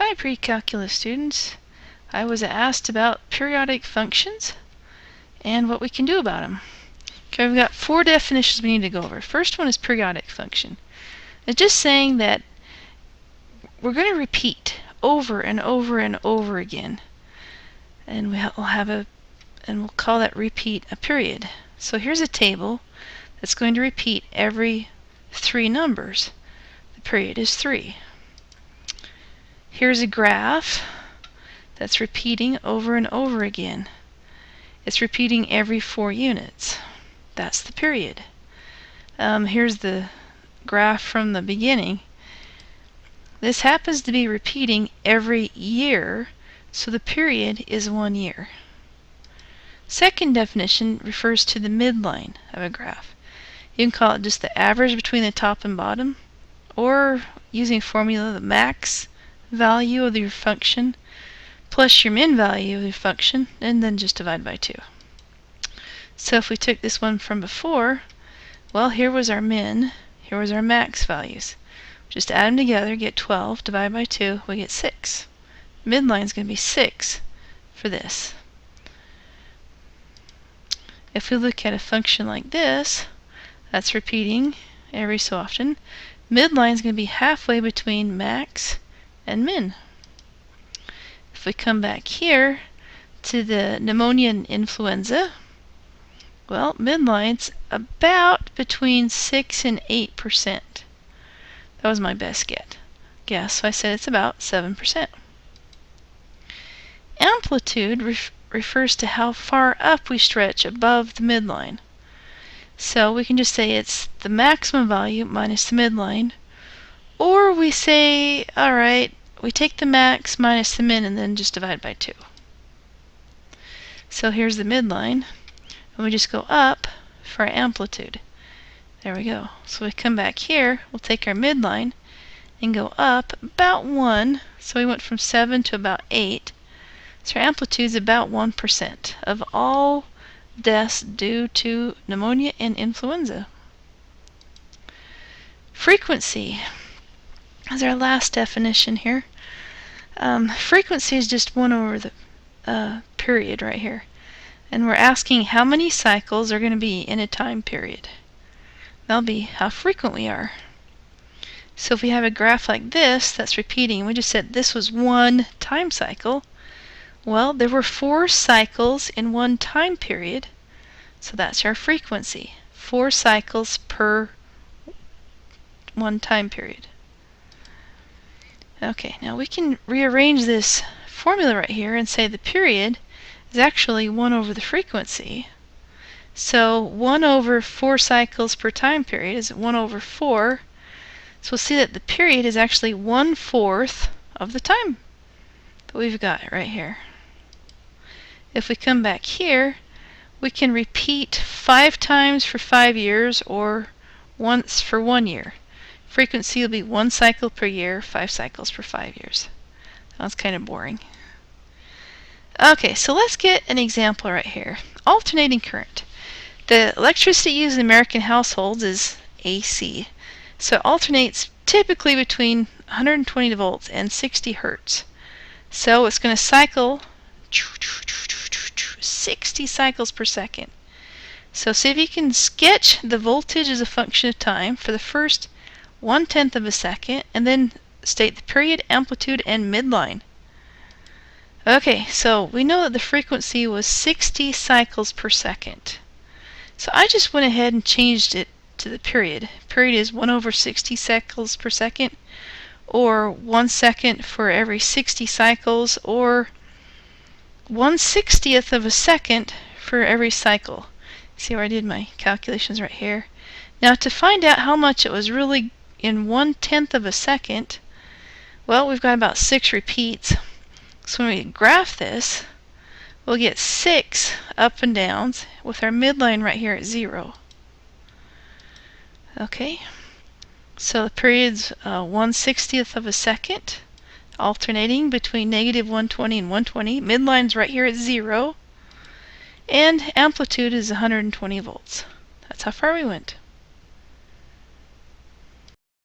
Hi Precalculus students. I was asked about periodic functions and what we can do about them. Okay, we've got 4 definitions we need to go over. First one is periodic function. It's just saying that we're going to repeat over and over and over again. And we'll call that repeat a period. So here's a table that's going to repeat every 3 numbers. The period is 3. Here's a graph that's repeating over and over again. It's repeating every 4 units. That's the period. Here's the graph from the beginning. This happens to be repeating every year, so the period is 1 year. Second definition refers to the midline of a graph. You can call it just the average between the top and bottom, or using formula, the max value of your function plus your min value of your function, and then just divide by 2. So if we took this one from before, well, here was our min, here was our max values. Just add them together, get 12, divide by 2, we get 6. Midline is going to be 6 for this. If we look at a function like this, that's repeating every so often, midline is going to be halfway between max and min. If we come back here to the pneumonia and influenza, well, midline's about between 6 and 8%. That was my best guess, so I said it's about 7%. Amplitude refers to how far up we stretch above the midline. So we can just say it's the maximum value minus the midline, or we say, alright, we take the max minus the min and then just divide by 2. So here's the midline, and we just go up for our amplitude. There we go. So we come back here, we'll take our midline and go up about 1, so we went from 7 to about 8. So our amplitude is about 1% of all deaths due to pneumonia and influenza. Frequency is our last definition here. Frequency is just 1 over the period right here. And we're asking how many cycles are going to be in a time period. That'll be how frequent we are. So if we have a graph like this that's repeating, we just said this was 1 time cycle. Well, there were 4 cycles in 1 time period, so that's our frequency. 4 cycles per 1 time period. Okay, now we can rearrange this formula right here and say the period is actually 1 over the frequency. So 1 over 4 cycles per time period is 1 over 4. So we'll see that the period is actually 1/4 of the time that we've got right here. If we come back here, we can repeat 5 times for 5 years or once for 1 year. Frequency will be 1 cycle per year, 5 cycles per 5 years. That's kind of boring. Okay, so let's get an example right here. Alternating current. The electricity used in American households is AC. So it alternates typically between 120 volts and 60 hertz. So it's going to cycle 60 cycles per second. So see if you can sketch the voltage as a function of time for the first 1/10 of a second, and then state the period, amplitude, and midline. Okay, so we know that the frequency was 60 cycles per second. So I just went ahead and changed it to the period. Period is 1 over 60 cycles per second, or 1 second for every 60 cycles, or 1/60th of a second for every cycle. See where I did my calculations right here. Now to find out how much it was really in 1/10 of a second, well, we've got about 6 repeats. So when we graph this, we'll get 6 up and downs with our midline right here at 0. Okay, so the period's 1/60th of a second, alternating between negative 120 and 120. Midline's right here at 0. And amplitude is 120 volts. That's how far we went.